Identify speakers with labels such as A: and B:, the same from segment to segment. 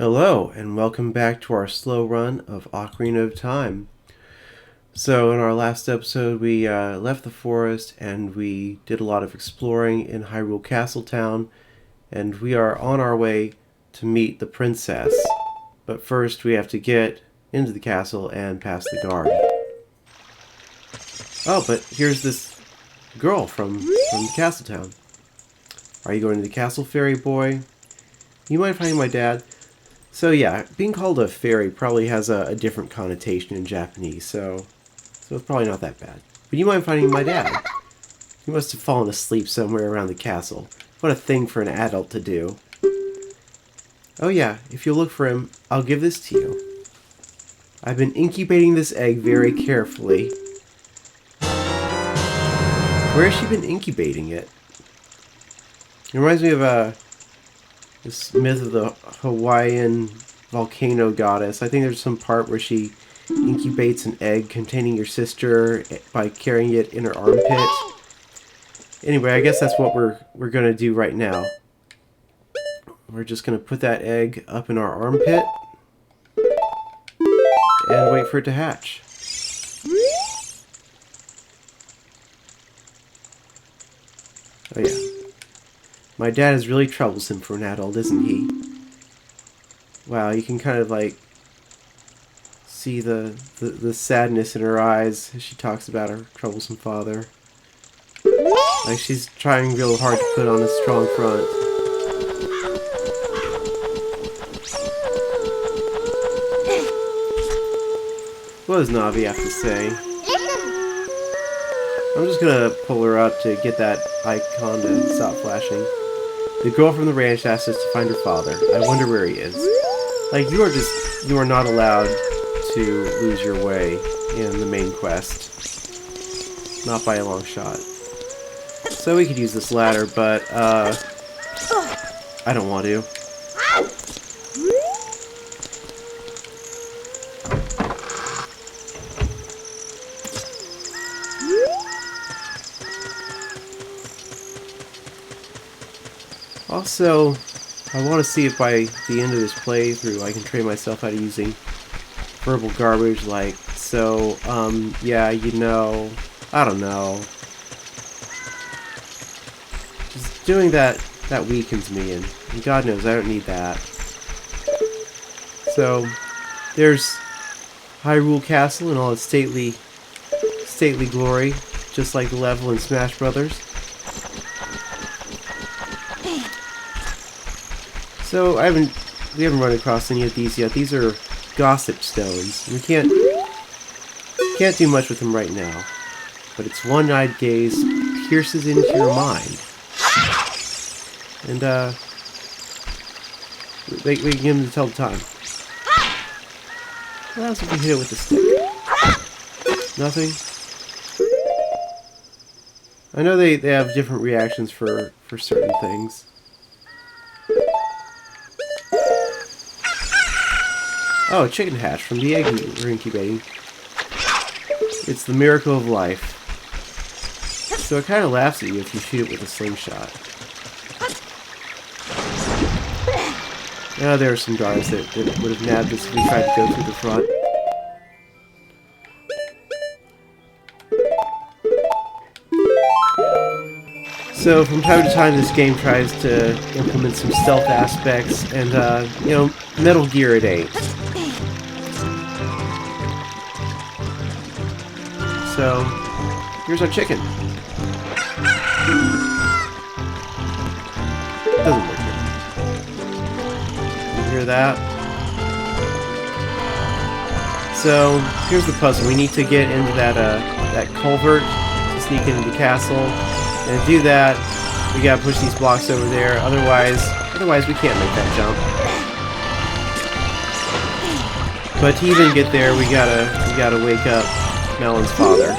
A: Hello, and welcome back to our slow run of Ocarina of Time. So, in our last episode, we left the forest and we did a lot of exploring in Hyrule Castletown, and we are on our way to meet the princess. But first, we have to get into the castle and pass the guard. Oh, but here's this girl from Castletown. Are you going to the castle, fairy boy? You mind finding my dad? So yeah, being called a fairy probably has a different connotation in Japanese, so it's probably not that bad. But you mind finding my dad? He must have fallen asleep somewhere around the castle. What a thing for an adult to do. Oh yeah, if you'll look for him, I'll give this to you. I've been incubating this egg very carefully. Where has she been incubating it? It reminds me of this myth of the Hawaiian volcano goddess. I think there's some part where she incubates an egg containing your sister by carrying it in her armpit. Anyway, I guess that's what we're gonna do right now. We're just gonna put that egg up in our armpit and wait for it to hatch. Oh yeah. My dad is really troublesome for an adult, isn't he? Wow, you can kind of like see the sadness in her eyes as she talks about her troublesome father. Like she's trying real hard to put on a strong front. What does Navi have to say? I'm just gonna pull her up to get that icon to stop flashing. The girl from the ranch asked us to find her father. I wonder where he is. Like, you are not allowed to lose your way in the main quest. Not by a long shot. So we could use this ladder, but, I don't want to. Also, I want to see if by the end of this playthrough I can train myself out of using verbal garbage like, so, yeah, you know, I don't know. Just doing that weakens me, and God knows I don't need that. So, there's Hyrule Castle in all its stately glory, just like the level in Smash Brothers. So we haven't run across any of these yet. These are gossip stones. We can't do much with them right now. But its one-eyed gaze pierces into your mind. And we can get him to tell the time. What else if we hit it with a stick? Nothing? I know they have different reactions for certain things. Oh, a chicken hatch from the egg we're incubating. It's the miracle of life. So it kind of laughs at you if you shoot it with a slingshot. Now there are some guards that would have nabbed us if we tried to go through the front. So from time to time this game tries to implement some stealth aspects and, you know, Metal Gear it ain't. So, here's our chicken. Doesn't work here. You hear that? So, here's the puzzle. We need to get into that culvert to sneak into the castle. And to do that, we gotta push these blocks over there. Otherwise we can't make that jump. But to even get there, we gotta wake up Melon's father.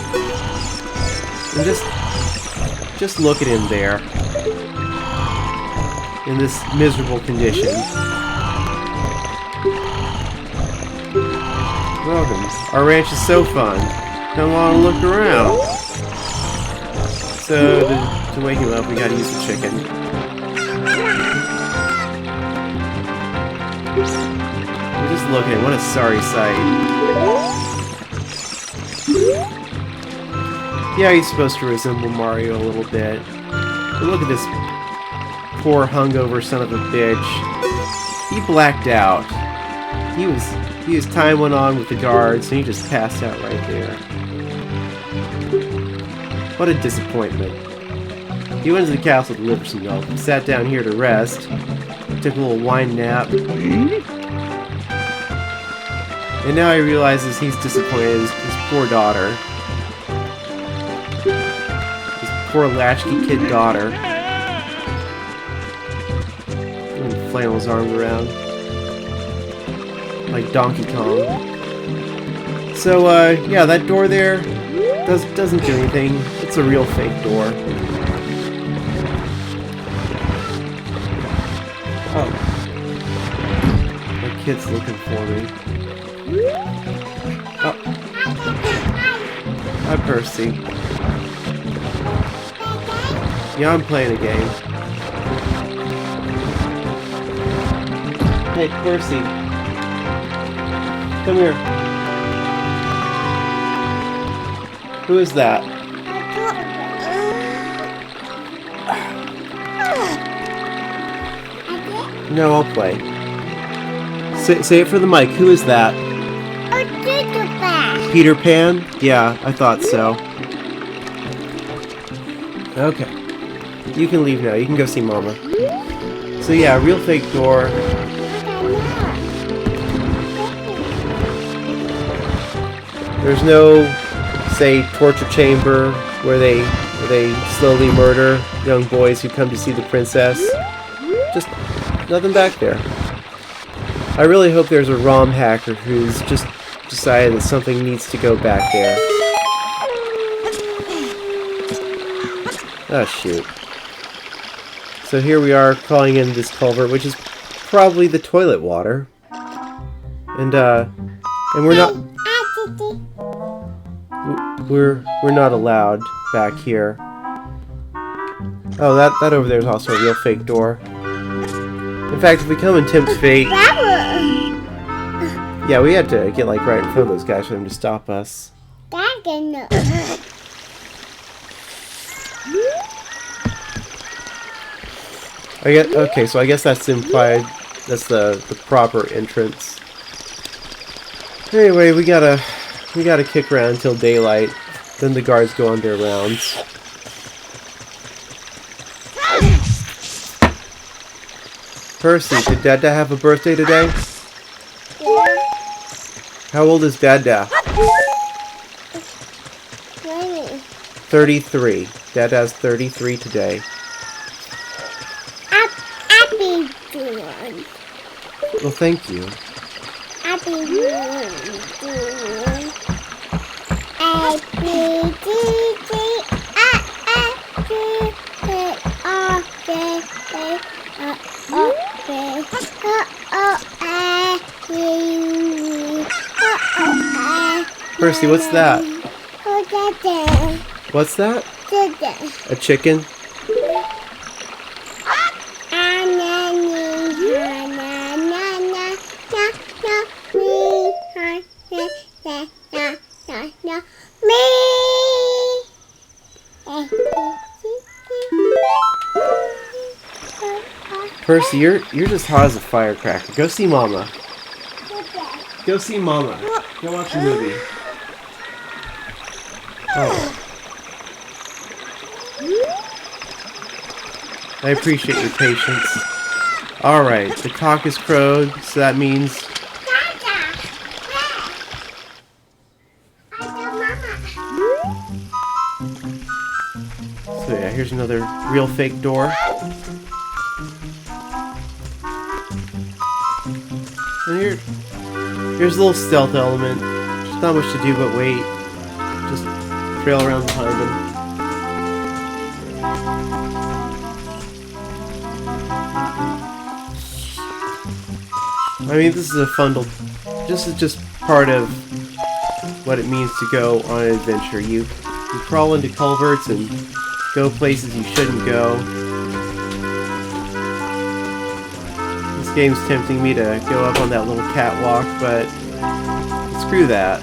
A: And just look at him there. In this miserable condition. Welcome. Our ranch is so fun. Come on and look around. So, to wake him up, we gotta use the chicken. looking. What a sorry sight. Yeah, he's supposed to resemble Mario a little bit. But look at this poor hungover son of a bitch. He blacked out. His time went on with the guards, and he just passed out right there. What a disappointment. He went to the castle to deliver some milk. He sat down here to rest. Took a little wine nap. And now he realizes he's disappointed in his poor daughter. His poor latchkey kid daughter. And flailing his arms around. Like Donkey Kong. So, yeah, that door there doesn't do anything. It's a real fake door. Oh. My kid's looking for me. Oh. Hi, Percy. Yeah, I'm playing a game. Hey, Percy. Come here. Who is that? No, I'll play. Say it for the mic. Who is that? Peter Pan? Yeah, I thought so. Okay. You can leave now. You can go see Mama. So yeah, real fake door. There's no, say, torture chamber where they slowly murder young boys who come to see the princess. Just nothing back there. I really hope there's a ROM hacker who's just decided that something needs to go back there. Oh, shoot. So here we are calling in this culvert, which is probably the toilet water. And we're not... We're not allowed back here. Oh, that over there is also a real fake door. In fact, if we come and tempt fate... Yeah, we had to get like right in front of those guys for them to stop us. Okay, so I guess that's implied. That's the proper entrance. Anyway, we gotta kick around until daylight. Then the guards go on their rounds. Percy, did Dada have a birthday today?
B: Yeah.
A: How old is Dada? 33. Dada's 33 today.
B: Happy one.
A: Well, thank you.
B: Happy one.
A: Percy, what's that? What's that? A chicken? Percy, you're just hot as a firecracker. Go see Mama. Go see Mama. Go watch a movie. Oh. I appreciate your patience. Alright, the cock is crowed, so that means... So yeah, here's another real fake door. And here's a little stealth element. There's not much to do but wait. Just trail around behind him. I mean, this is a this is just part of what it means to go on an adventure. You crawl into culverts and go places you shouldn't go. This game's tempting me to go up on that little catwalk, but screw that.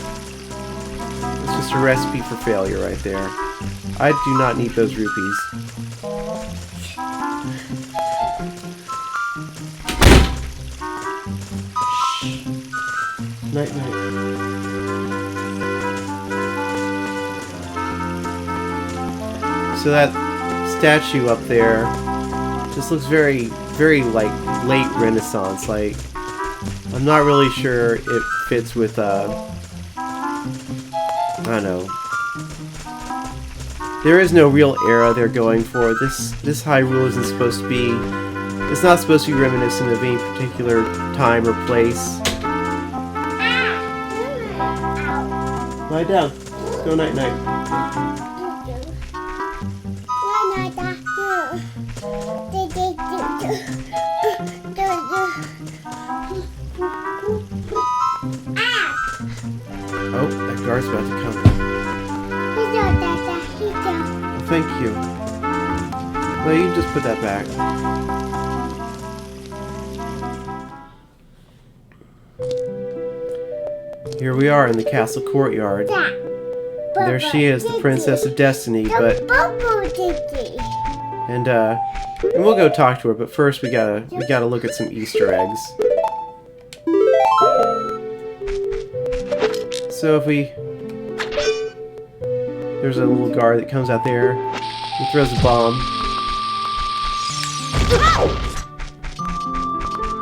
A: It's just a recipe for failure right there. I do not need those rupees. Night, night. So that statue up there just looks very, very like late Renaissance. Like, I'm not really sure it fits with I don't know. There is no real era they're going for. This Hyrule isn't supposed to be. It's not supposed to be reminiscent of any particular time or place. Lie down. Go night night. Oh, that guard's about to come. Oh, thank you. Well, you can just put that back. Here we are in the castle courtyard. There she is, the Princess of Destiny, but... And we'll go talk to her, but first we gotta look at some Easter eggs. So if we... There's a little guard that comes out there. He throws a bomb.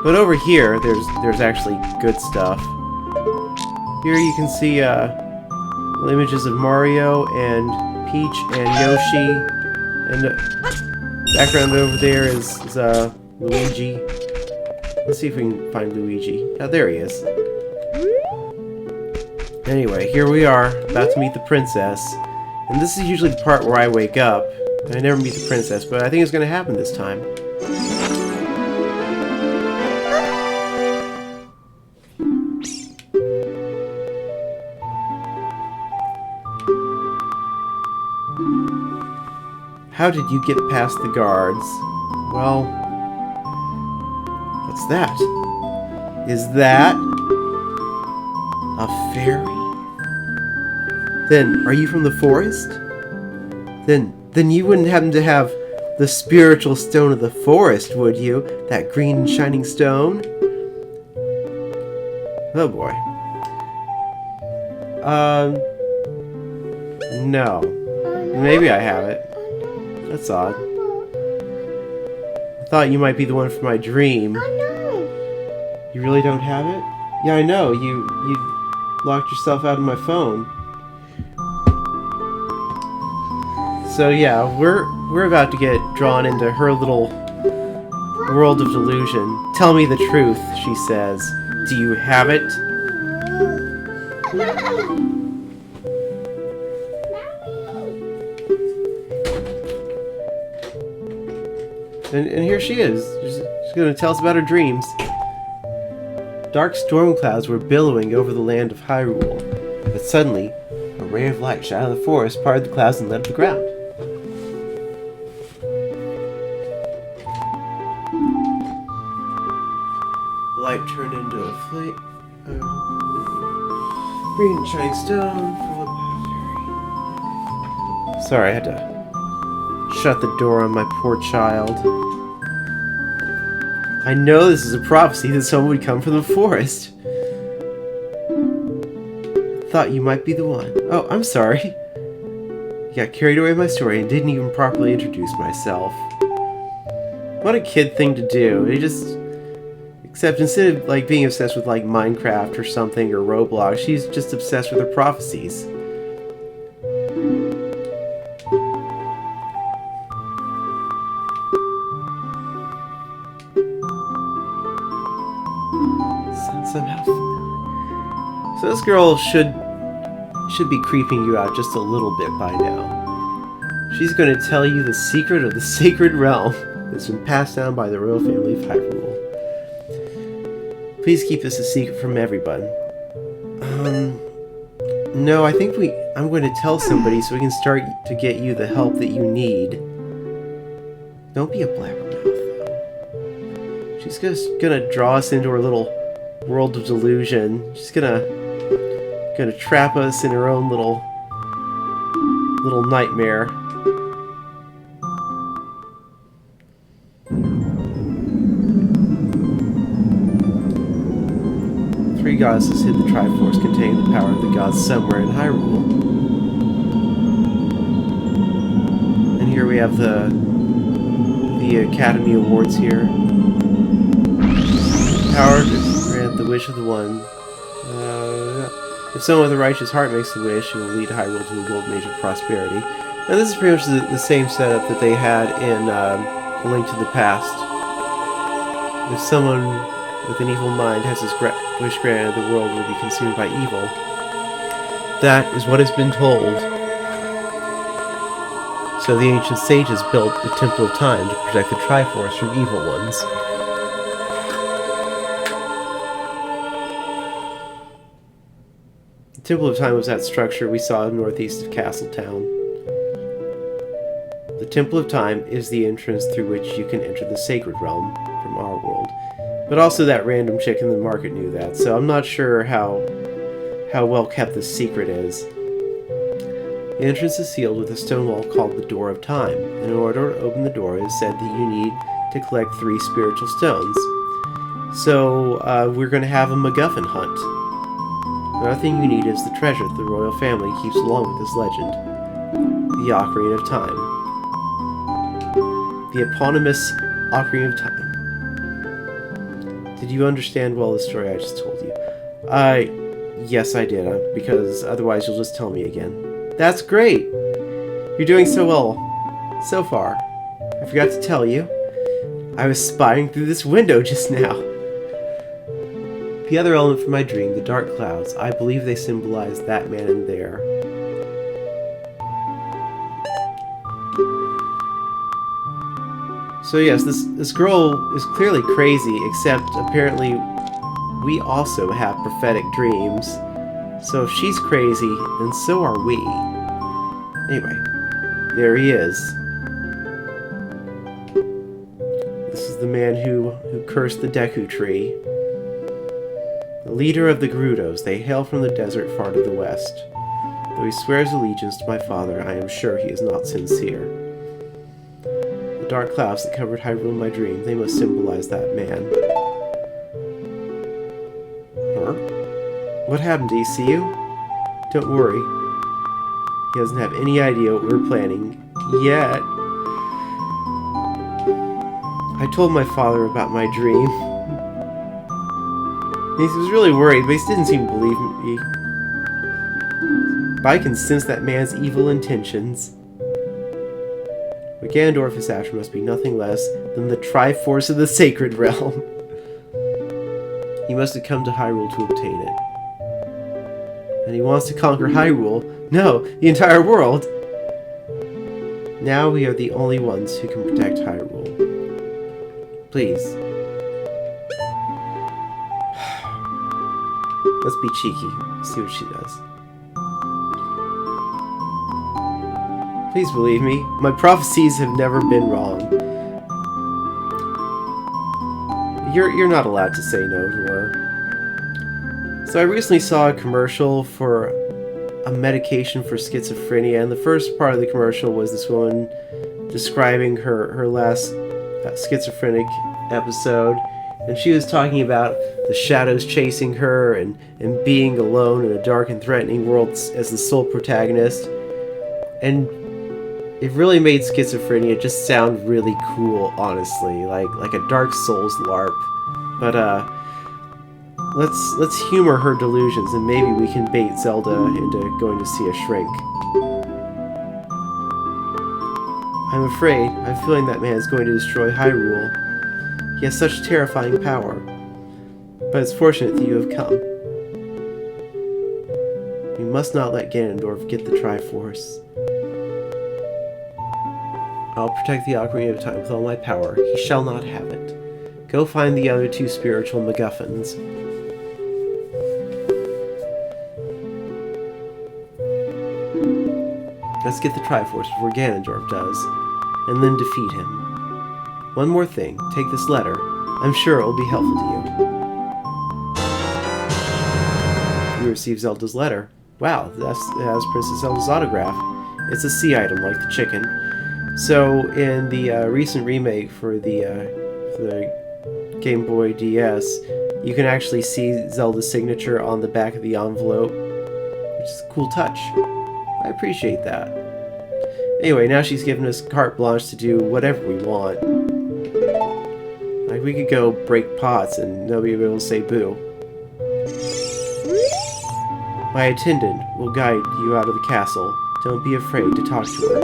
A: But over here, there's actually good stuff. Here you can see images of Mario and Peach and Yoshi. And background over there is Luigi. Let's see if we can find Luigi. Oh, there he is. Anyway, here we are, about to meet the princess. And this is usually the part where I wake up. And I never meet the princess, but I think it's going to happen this time. How did you get past the guards? Well, what's that? Is that a fairy? Then, are you from the forest? Then you wouldn't happen to have the spiritual stone of the forest, would you? That green and shining stone? Oh boy. No. Maybe I have it. That's odd. I thought you might be the one from my dream. You really don't have it? Yeah, I know. You locked yourself out of my phone. So yeah, we're about to get drawn into her little world of delusion. Tell me the truth, she says. Do you have it? And here she is. She's going to tell us about her dreams. Dark storm clouds were billowing over the land of Hyrule, but suddenly, a ray of light shot out of the forest, parted the clouds, and lit up the ground. The light turned into a flame. Green and shining stone. Sorry, I had to shut the door on my poor child. I know this is a prophecy that someone would come from the forest. I thought you might be the one. Oh, I'm sorry. I got carried away with my story and didn't even properly introduce myself. What a kid thing to do. Except instead of like being obsessed with like Minecraft or something or Roblox, she's just obsessed with her prophecies. Somehow. So this girl should be creeping you out just a little bit by now. She's going to tell you the secret of the sacred realm that's been passed down by the royal family of Hyrule. Please keep this a secret from everyone. No, I think I'm going to tell somebody so we can start to get you the help that you need. Don't be a blabbermouth, though. She's just gonna draw us into her little world of delusion. She's gonna trap us in her own little nightmare. Three goddesses hid the Triforce containing the power of the gods somewhere in Hyrule. And here we have the Academy Awards here. Power to grant the wish of the one. If someone with a righteous heart makes the wish, it will lead Hyrule to a golden age of prosperity. And this is pretty much the same setup that they had in A Link to the Past. If someone with an evil mind has his wish granted, the world will be consumed by evil. That is what has been told. So the ancient sages built the Temple of Time to protect the Triforce from evil ones. The Temple of Time was that structure we saw northeast of Castletown. The Temple of Time is the entrance through which you can enter the Sacred Realm from our world. But also that random chick in the market knew that, so I'm not sure how well kept this secret is. The entrance is sealed with a stone wall called the Door of Time. In order to open the door, it is said that you need to collect 3 spiritual stones. So, we're going to have a MacGuffin hunt. Another thing you need is the treasure that the royal family keeps along with this legend. The Ocarina of Time. The eponymous Ocarina of Time. Did you understand well the story I just told you? Yes I did, because otherwise you'll just tell me again. That's great! You're doing so well so far. I forgot to tell you, I was spying through this window just now. The other element from my dream, the dark clouds, I believe they symbolize that man in there. So yes, this girl is clearly crazy, except apparently we also have prophetic dreams. So if she's crazy, then so are we. Anyway, there he is. This is the man who cursed the Deku Tree. The leader of the Gerudos, they hail from the desert far to the west. Though he swears allegiance to my father, I am sure he is not sincere. The dark clouds that covered Hyrule in my dream, they must symbolize that man. What happened? Did he see you? Don't worry. He doesn't have any idea what we're planning yet. I told my father about my dream. He was really worried, but he didn't seem to believe me. But I can sense that man's evil intentions. What Ganondorf is after must be nothing less than the Triforce of the Sacred Realm. He must have come to Hyrule to obtain it. And he wants to conquer Hyrule. No, the entire world! Now we are the only ones who can protect Hyrule. Please. Let's be cheeky. See what she does. Please believe me. My prophecies have never been wrong. You're not allowed to say no to her. So I recently saw a commercial for a medication for schizophrenia, and the first part of the commercial was this woman describing her last schizophrenic episode, and she was talking about the shadows chasing her and being alone in a dark and threatening world as the sole protagonist, and it really made schizophrenia just sound really cool, honestly, like a Dark Souls LARP. But let's humor her delusions, and maybe we can bait Zelda into going to see a shrink. I'm afraid, I'm feeling that man is going to destroy Hyrule. He has such terrifying power. But it's fortunate that you have come. We must not let Ganondorf get the Triforce. I'll protect the Ocarina of Time with all my power. He shall not have it. Go find the other 2 spiritual MacGuffins. Let's get the Triforce before Ganondorf does, and then defeat him. One more thing. Take this letter. I'm sure it will be helpful to you. You received Zelda's letter. Wow, it has Princess Zelda's autograph. It's a C item, like the chicken. So, in the recent remake for the Game Boy DS, you can actually see Zelda's signature on the back of the envelope, which is a cool touch. I appreciate that. Anyway, now she's given us carte blanche to do whatever we want. Like, we could go break pots and nobody will be able to say boo. My attendant will guide you out of the castle. Don't be afraid to talk to her.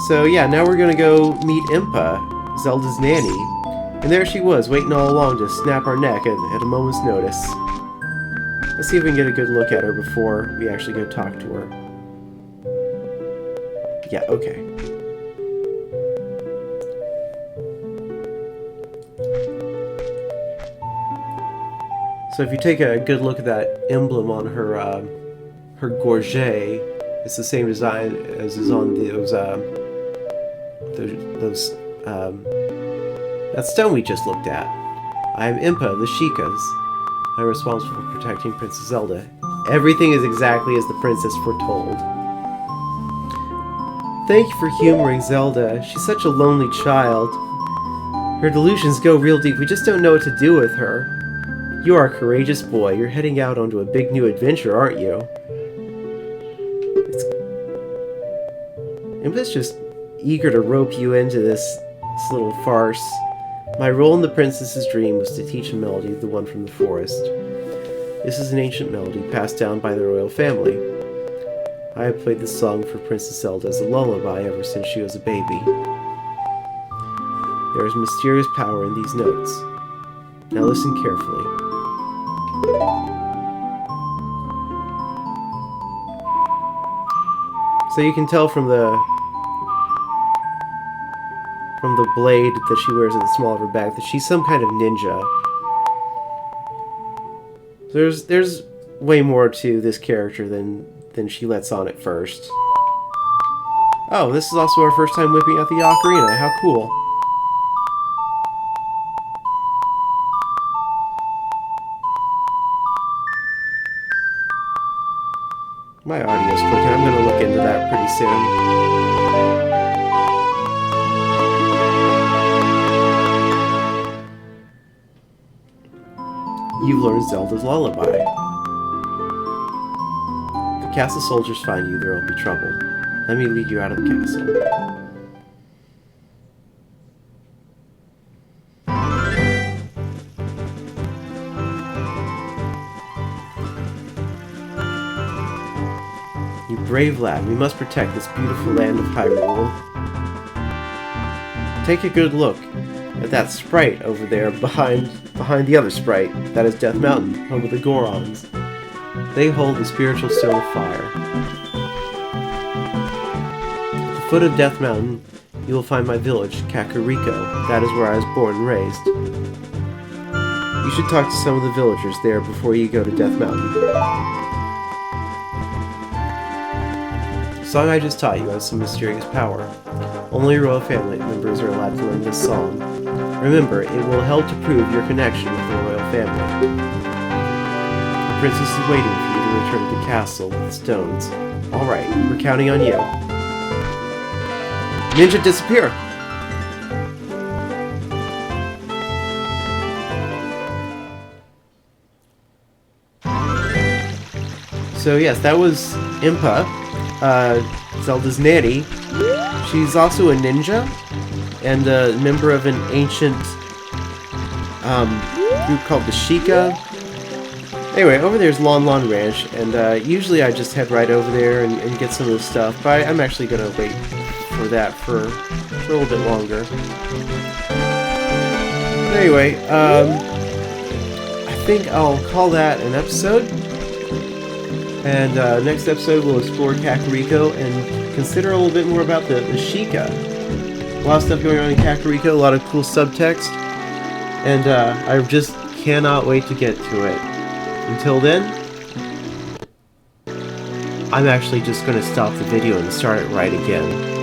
A: So yeah, now we're gonna go meet Impa, Zelda's nanny. And there she was, waiting all along to snap our neck at a moment's notice. Let's see if we can get a good look at her before we actually go talk to her. Yeah, okay. So if you take a good look at that emblem on her her gorget, it's the same design as is on that stone we just looked at. I am Impa of the Shikas. I'm responsible for protecting Princess Zelda. Everything is exactly as the princess foretold. Thank you for humoring Zelda. She's such a lonely child. Her delusions go real deep. We just don't know what to do with her. You are a courageous boy. You're heading out onto a big new adventure, aren't you? Impa's just eager to rope you into this little farce. My role in the princess's dream was to teach a melody, the one from the forest. This is an ancient melody passed down by the royal family. I have played this song for Princess Zelda as a lullaby ever since she was a baby. There is mysterious power in these notes. Now listen carefully. So you can tell from the blade that she wears at the small of her back that she's some kind of ninja. There's way more to this character than she lets on at first. Oh, this is also our first time whipping out the Ocarina. How cool. My audio's clicking. I'm going to look into that pretty soon. You've learned Zelda's lullaby. If the castle soldiers find you, there will be trouble. Let me lead you out of the castle. You brave lad, we must protect this beautiful land of Hyrule. Take a good look at that sprite over there behind the other sprite. That is Death Mountain, home of the Gorons. They hold the spiritual stone of fire. At the foot of Death Mountain, you will find my village, Kakariko. That is where I was born and raised. You should talk to some of the villagers there before you go to Death Mountain. The song I just taught you has some mysterious power. Only royal family members are allowed to learn this song. Remember, it will help to prove your connection with the royal family. The princess is waiting for you to return to the castle with stones. Alright, we're counting on you. Ninja, disappear! So yes, that was Impa, Zelda's nanny. She's also a ninja and a member of an ancient group called the Sheikah. Anyway, over there's Lon Lon Ranch, and usually I just head right over there and get some of the stuff, but I'm actually going to wait for that for a little bit longer. Anyway, I think I'll call that an episode. And next episode we'll explore Kakariko and consider a little bit more about the Sheikah. A lot of stuff going on in Kakariko, a lot of cool subtext, and I just cannot wait to get to it. Until then, I'm actually just going to stop the video and start it right again.